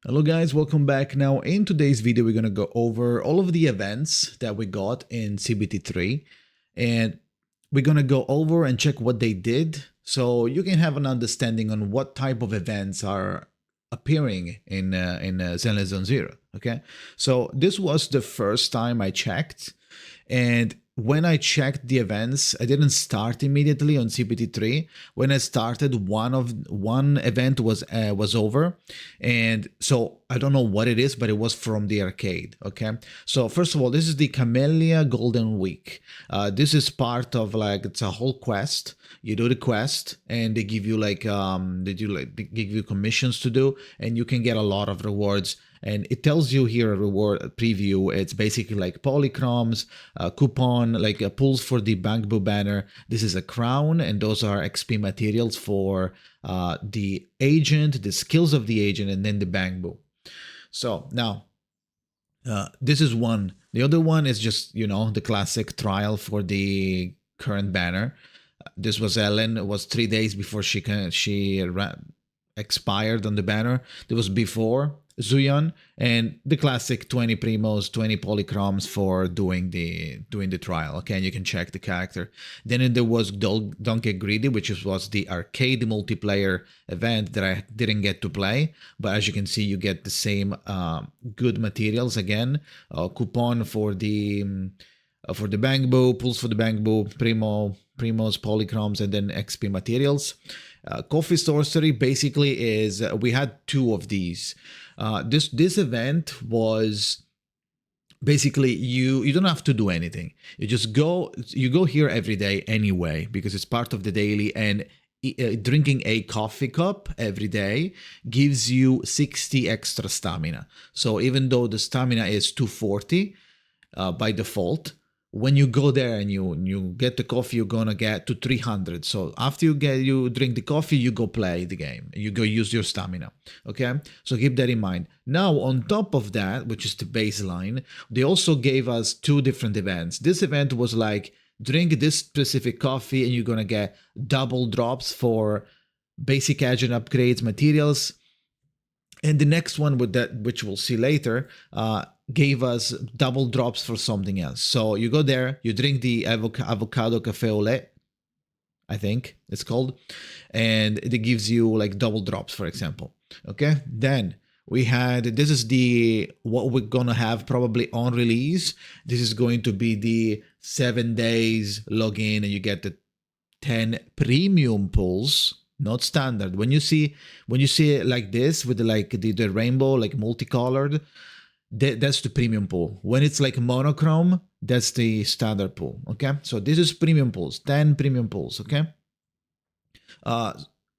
Hello guys, welcome back. Now in today's video we're going to go over all of the events that we got in CBT3 and we're going to go over and check what they did so you can have an understanding on what type of events are appearing in Zenless 1.0. Okay, so this was the first time I checked, and when I checked the events, I didn't start immediately on CPT3. When I started, one event was over, and so I don't know what it is, but it was from the arcade. Okay, so first of all, this is the Camellia Golden Week. This is part of it's a whole quest. You do the quest, and they give you they give you commissions to do, and you can get a lot of rewards. And it tells you here a reward preview. It's basically like polychromes, coupon, pulls for the Bangboo banner. This is a crown, and those are XP materials for the agent, the skills of the agent, and then the Bangboo. So now, this is one. The other one is just, the classic trial for the current banner. This was Ellen. It was 3 days before she expired on the banner. There was before Zuyan, and the classic 20 primos, 20 polychromes for doing the trial. Okay, and you can check the character. Then there was Don't Get Greedy, which was the arcade multiplayer event that I didn't get to play, but as you can see, you get the same good materials again. Coupon for the Bangboo, pulls for the Bangboo, primos, polychromes, and then XP materials. Coffee Sorcery basically is we had 2 of these. This event was basically you don't have to do anything. You go here every day anyway because it's part of the daily, and drinking a coffee cup every day gives you 60 extra stamina. So even though the stamina is 240 by default, when you go there and you get the coffee, you're gonna get to 300. So after you drink the coffee, you go play the game. You go use your stamina. Okay, so keep that in mind. Now on top of that, which is the baseline, they also gave us 2 different events. This event was like drink this specific coffee and you're gonna get double drops for basic agent upgrades, materials. And the next one with that, which we'll see later, gave us double drops for something else. So you go there, you drink the avocado cafe au lait, I think it's called, and it gives you double drops, for example. Okay, then we had, this is what we're gonna have probably on release. This is going to be the 7 days login, and you get the 10 premium pulls. Not standard. When you see it like this with the rainbow, multicolored, that's the premium pool. When it's monochrome, that's the standard pool. Okay, so this is premium pools, 10 premium pools. Okay,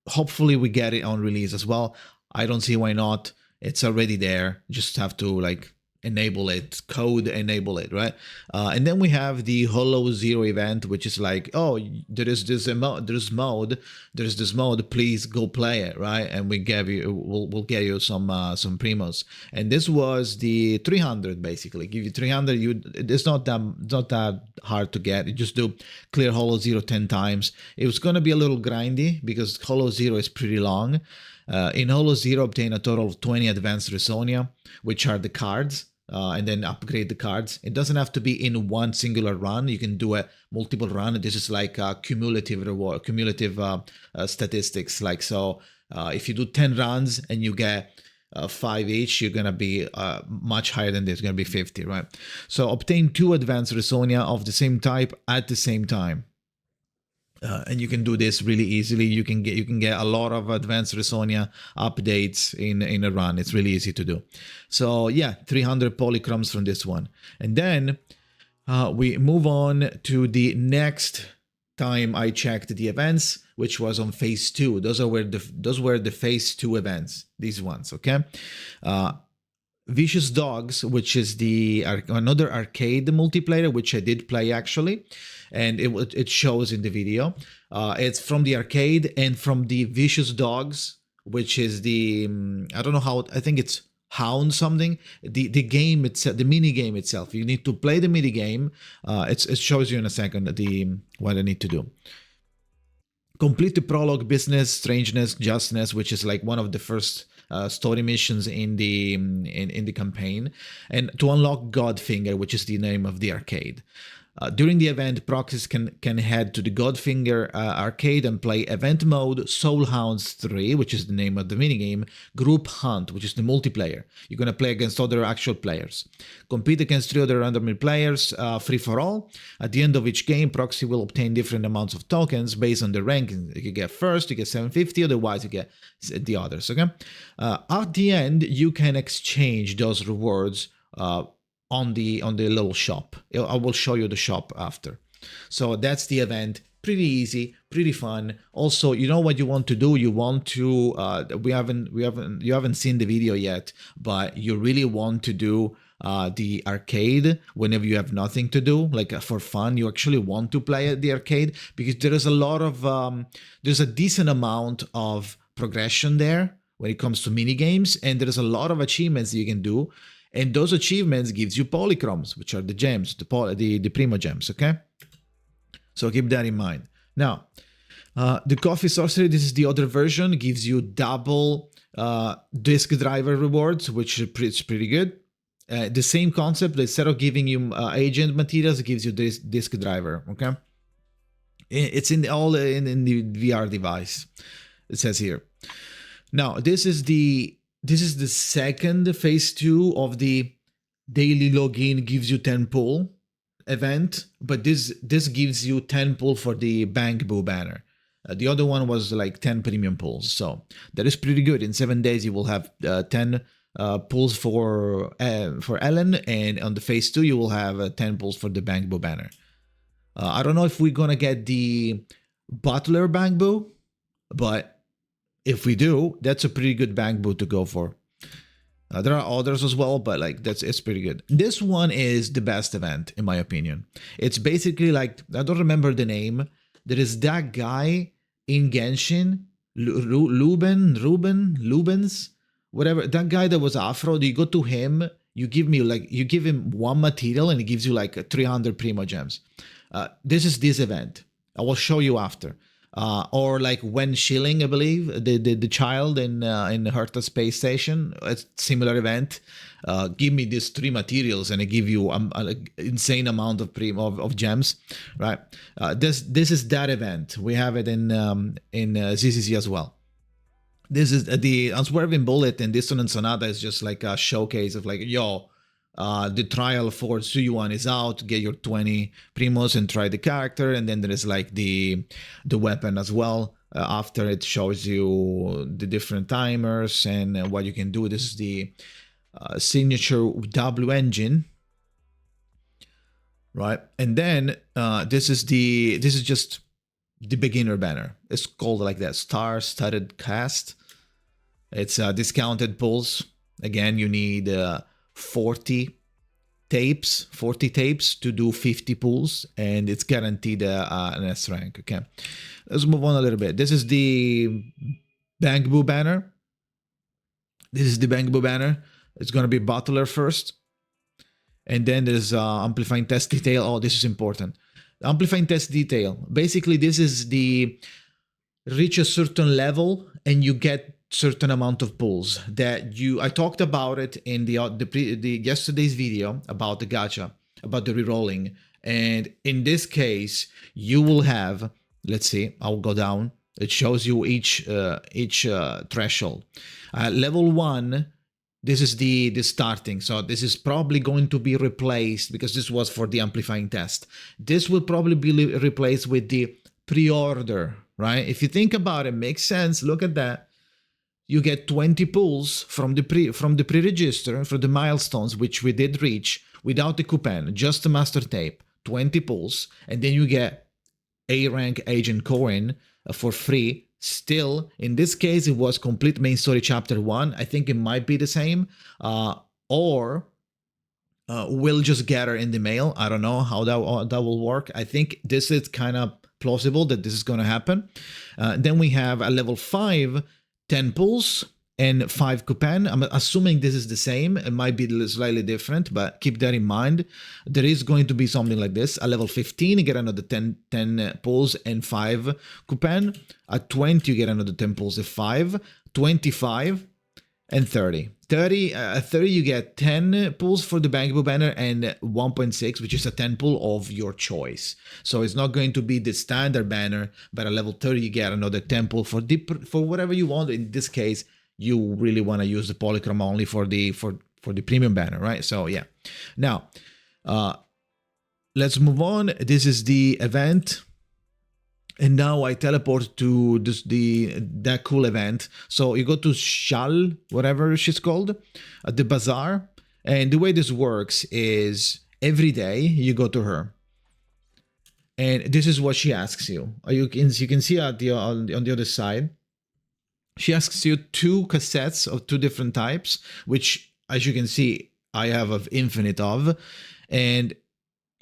hopefully we get it on release as well. I don't see why not. It's already there. Just have to enable it, code enable it, right? And then we have the Hollow Zero event, which is there's this mode, please go play it, right? And we'll get you some primos. And this was the 300, basically give you 300. It's not that hard to get. You just do clear Hollow Zero 10 times. It was going to be a little grindy because Hollow Zero is pretty long. In Hollow Zero, obtain a total of 20 advanced Resonia, which are the cards, and then upgrade the cards. It doesn't have to be in one singular run. You can do a multiple run. This is like a cumulative reward, cumulative statistics. If you do 10 runs and you get 5 each, you're gonna be much higher than this. It's gonna be 50, right? So obtain 2 advanced Resonia of the same type at the same time. And you can do this really easily. You can get a lot of advanced Resonia updates in a run. It's really easy to do. So yeah, 300 polychromes from this one, and then we move on to the next time I checked the events, which was on phase 2. Those were the phase 2 events. These ones, okay. Vicious Dogs, which is another arcade multiplayer, which I did play actually, and it shows in the video. It's from the arcade and from the Vicious Dogs, which is I don't know how, I think it's Hound something. The game itself, the mini game itself. You need to play the mini game. It shows you in a second what I need to do. Complete the prologue, business, strangeness, justness, which is one of the first story missions in the campaign, and to unlock Godfinger, which is the name of the arcade. During the event, proxies can head to the Godfinger arcade and play Event Mode, Soul Hounds 3, which is the name of the minigame, Group Hunt, which is the multiplayer. You're going to play against other actual players. Compete against 3 other randomly players, free for all. At the end of each game, proxy will obtain different amounts of tokens based on the ranking. You get first, you get 750, otherwise you get the others, okay? At the end, you can exchange those rewards on the little shop. I will show you the shop after. So that's the event. Pretty easy, pretty fun. Also, you know what you want to do? You want to you haven't seen the video yet, but you really want to do the arcade whenever you have nothing to do, like for fun. You actually want to play at the arcade because there is a lot of there's a decent amount of progression there when it comes to mini games, and there's a lot of achievements you can do. And those achievements gives you polychromes, which are the gems, the primo gems, okay? So keep that in mind. Now, the Coffee Sorcery, this is the other version, gives you double disk driver rewards, which is pretty good. The same concept, instead of giving you agent materials, it gives you this disk driver, okay? It's all in the VR device, it says here. Now, this is the second phase 2 of the daily login gives you 10 pull event, but this gives you 10 pull for the Bangboo banner. The other one was like 10 premium pulls, so that is pretty good. In 7 days you will have 10 pulls for Ellen, and on the phase 2 you will have 10 pulls for the Bangboo banner. I don't know if we're gonna get the Butler Bangboo, but if we do, that's a pretty good Bangboo to go for. There are others as well, but like it's pretty good. This one is the best event in my opinion. It's basically like, I don't remember the name. There is that guy in Genshin, Lubens, whatever. That guy that was Afro. You go to him, you give him one material and he gives you like 300 primo gems. This is this event. I will show you after. Or like when Schilling, I believe, the child in Herta Space Station, a similar event. Give me these 3 materials and I give you an insane amount of gems, right? This is that event. We have it in ZZZ as well. This is the Unswerving Bullet and Dissonant Sonata is just like a showcase of like, yo, the trial for Suyuan is out, get your 20 primos and try the character, and then there is like the weapon as well. After it shows you the different timers and what you can do. This is the signature W engine, right? And then this is just the beginner banner. It's called like that, star-studded cast. It's discounted pulls. Again, you need 40 tapes to do 50 pulls, and it's guaranteed an S rank. Okay, let's move on a little bit. This is the Bangboo banner. It's going to be Butler first, and then there's amplifying test detail. Oh, this is important. Amplifying test detail. Basically, this is the reach a certain level and you get certain amount of pulls that I talked about it in the yesterday's video about the gacha, about the rerolling. And in this case, you will have, let's see, I'll go down. It shows you each threshold. Level 1, this is the starting. So this is probably going to be replaced because this was for the amplifying test. This will probably be replaced with the pre-order, right? If you think about it, makes sense. Look at that. You get 20 pulls from the pre-register for the milestones, which we did reach without the coupon, just the master tape, 20 pulls, and then you get A rank agent coin for free. Still, in this case, it was complete main story chapter 1. I think it might be the same, or we'll just get her in the mail. I don't know how that will work. I think this is kind of plausible that this is going to happen. Then we have a level 5, 10 pulls and 5 coupon. I'm assuming this is the same. It might be slightly different, but keep that in mind. There is going to be something like this. At level 15, you get another 10 pulls and 5 coupon. At 20, you get another 10 pulls and 5. 25, and 30. 30 you get 10 pulls for the Bangboo banner and 1.6, which is a 10 pull of your choice. So it's not going to be the standard banner, but at level 30 you get another 10 pull for whatever you want. In this case, you really want to use the polychrome only for the premium banner, right? So yeah. Now, let's move on. This is the event. And now I teleport to that cool event. So you go to Shal, whatever she's called, at the bazaar. And the way this works is every day you go to her. And this is what she asks you. You can see on the other side. She asks you 2 cassettes of 2 different types, which, as you can see, I have an infinite of. And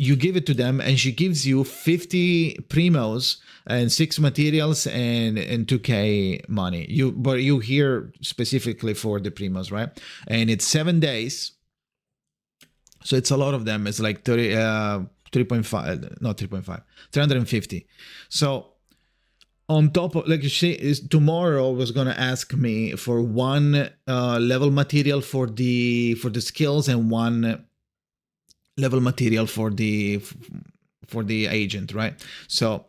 you give it to them, and she gives you 50 primos and 6 materials and 2k money. But you here specifically for the primos, right? And it's 7 days, so it's a lot of them. It's like 3.5, not 3.5, 350. So on top of, like, she is tomorrow was gonna ask me for 1 level material for the skills and 1 level material for the agent, right? So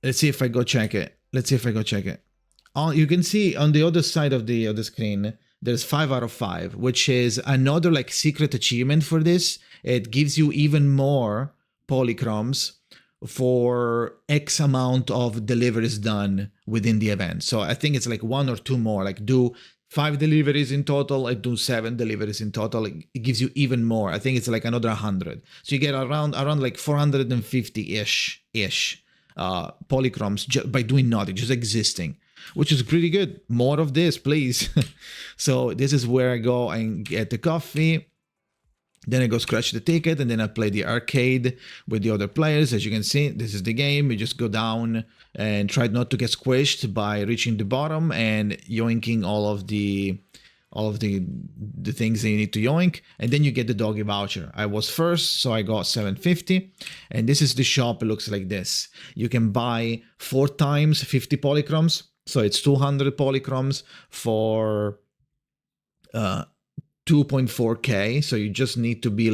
let's see if I go check it. You can see on the other side of the screen, there's 5 out of 5, which is another like secret achievement for this. It gives you even more polychromes for X amount of deliveries done within the event. So I think it's like 1 or 2 more, like do 5 deliveries in total, I do 7 deliveries in total. It gives you even more. I think it's like another 100. So you get around like 450-ish polychromes by doing nothing, just existing, which is pretty good. More of this, please. So this is where I go and get the coffee. Then I go scratch the ticket, and then I play the arcade with the other players. As you can see, this is the game. You just go down and try not to get squished by reaching the bottom and yoinking all of the things that you need to yoink, and then you get the doggy voucher. I was first, so I got 750, and this is the shop. It looks like this. You can buy 4 times 50 polychromes, so it's 200 polychromes for 2.4k. So you just need to be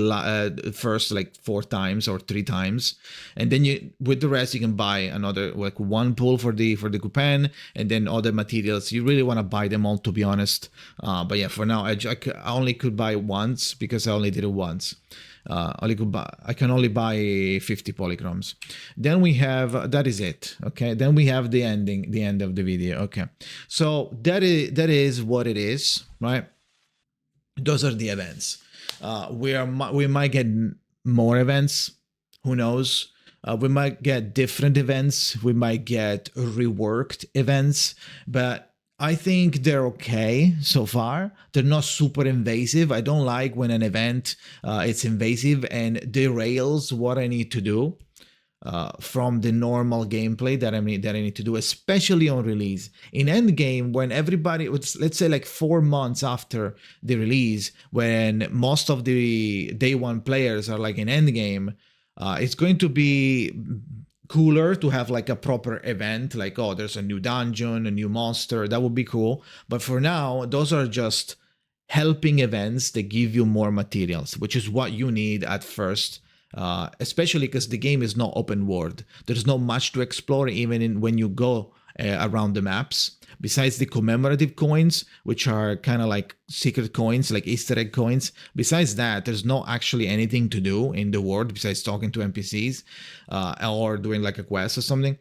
first like 4 times or 3 times, and then you, with the rest, you can buy another like 1 pull for the coupon, and then other materials. You really want to buy them all, to be honest. But yeah, for now I only could buy once because I only did it once. I can only buy 50 polychromes. Then we have, that is it. Okay, then we have the end of the video. Okay, so that is what it is, right? Those are the events. We might get more events. Who knows? We might get different events. We might get reworked events. But I think they're okay so far. They're not super invasive. I don't like when an event it's invasive and derails what I need to do from the normal gameplay that I need to do, especially on release. In endgame, when everybody, let's say like 4 months after the release, when most of the day 1 players are like in endgame, it's going to be cooler to have like a proper event, like, oh, there's a new dungeon, a new monster. That would be cool. But for now, those are just helping events that give you more materials, which is what you need at first. Especially because the game is not open world. There's not much to explore even when you go around the maps. Besides the commemorative coins, which are kind of like secret coins, like Easter egg coins. Besides that, there's not actually anything to do in the world besides talking to NPCs or doing like a quest or something.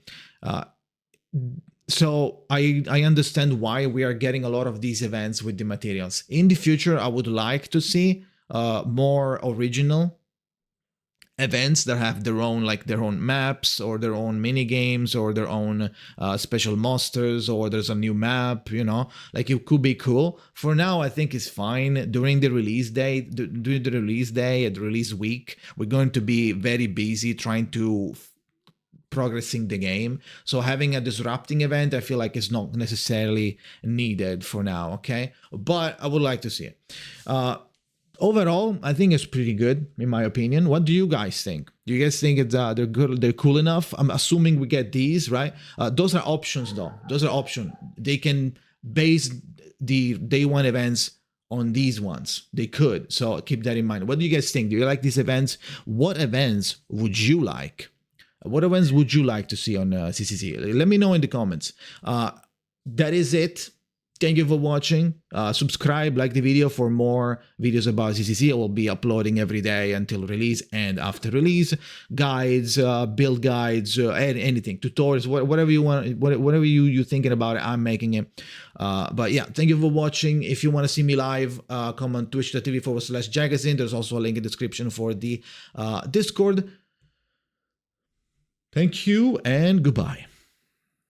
So I understand why we are getting a lot of these events with the materials. In the future, I would like to see more original events that have their own maps or their own mini games or their own special monsters, or there's a new map, like it could be cool. For now, I think it's fine. During the release day, at the release week, we're going to be very busy trying to progressing the game. So having a disrupting event, I feel like is not necessarily needed for now. Okay, but I would like to see it. Overall, I think it's pretty good, in my opinion. What do you guys think? Do you guys think it's they're good? They're cool enough? I'm assuming we get these, right? Those are options, though. Those are options. They can base the day one events on these ones. They could. So keep that in mind. What do you guys think? Do you like these events? What events would you like? What events would you like to see on ZZZ? Let me know in the comments. That is it. Thank you for watching. Subscribe, like the video for more videos about ZZZ. I will be uploading every day until release and after release. Guides, build guides, anything, tutorials, whatever you want, whatever you're thinking about it, I'm making it. But yeah, thank you for watching. If you want to see me live, come on twitch.tv/Jakazin. There's also a link in the description for the Discord. Thank you and goodbye.